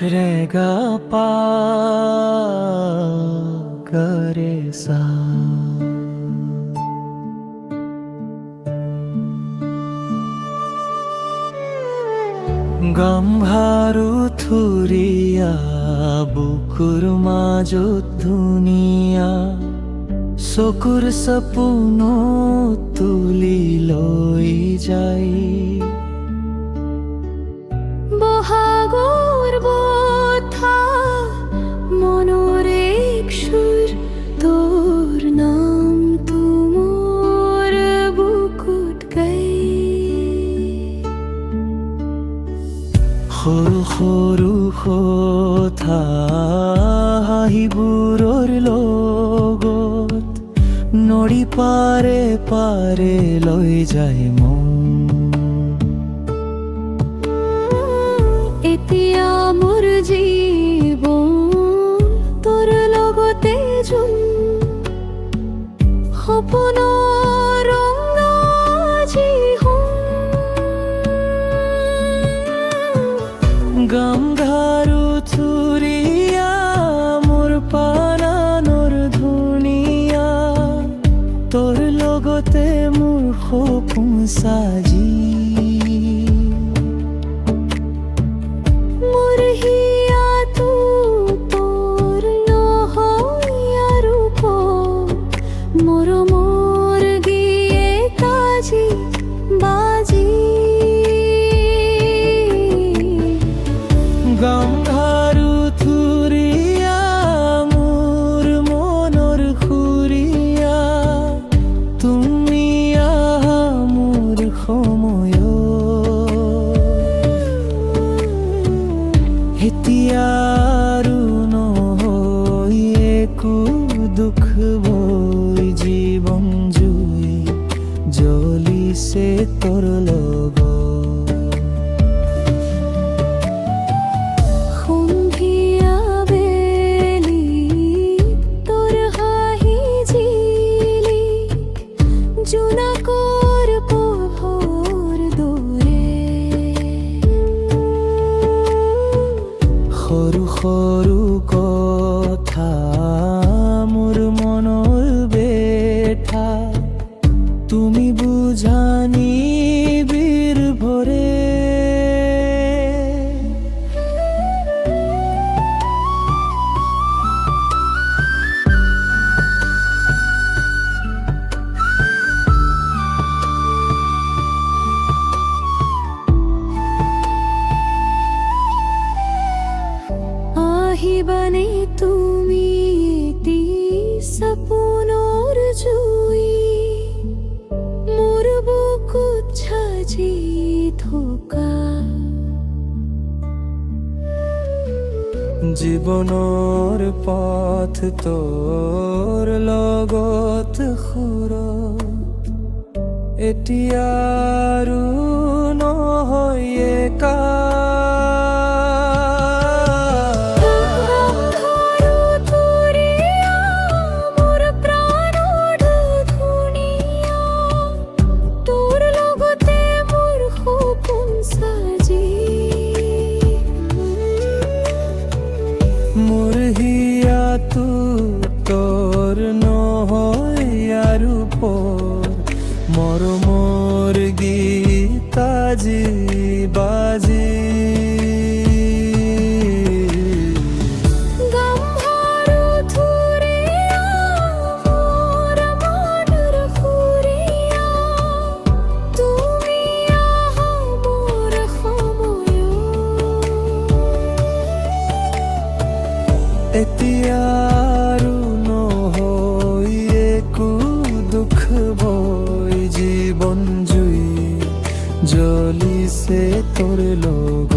रेगा पा गरे सा গাম্ভারু থুরিয়া বুকুর মাজত ধুনিয়া চকুৰ সপোন তুলি লৈ যাই বহাগৰ বথা মনৰ এক সুৰ তোৰ নাম মোৰ বুকুত গাই সৰু সৰু কথা হাঁহিবোৰৰ লগত নদী পাৰে পাৰে লৈ যায় মন এতিয়া মোৰ জীৱন তোৰ লগতে যোন সপোনৰ ৰঙাজি গামঘাৰু থুৰিয়া মোৰ পানানৰ ধুনীয়া তোৰ লগতে মোৰ সপোন সাজি মোৰ হিয়াটো তোৰ নহয় আৰু মৰমৰ গীত আজি বাজি গামঘাৰু থুৰিয়া মোৰ মনৰ খুৰিয়া তুমি আহা মোৰ সময়ত এতিয়া আৰু নহয় একো দুখ বৈ জীৱন জুই জ্বলিছে তোৰ লগত সন্ধিয়া বেলি তোৰ হাঁহি জিলিক জোনাকৰ পোহৰ দৰে সৰু সৰু কথা মোৰ মনৰ বেঠা তুমি বুজানি বীৰ ভৰে আহিবানে তুমি এটি সপোনৰ জুই মোৰ বুকুত সাজি থকা জীৱনৰ পথ তোৰ লগত সুৰত এতিয়া আৰু নহয় একা মোৰ হিয়াটো তোৰ নহয় আৰু মৰমৰ গীত আজি বাজি গাম্ভাৰু থুৰিয়া মোৰ মনৰ খুৰিয়া তুমি আহা মোৰ সময়ত এতিয়া আৰু নহয় একো দুখ বৈ জীৱন জুই জ্বলিছে তোৰ লগত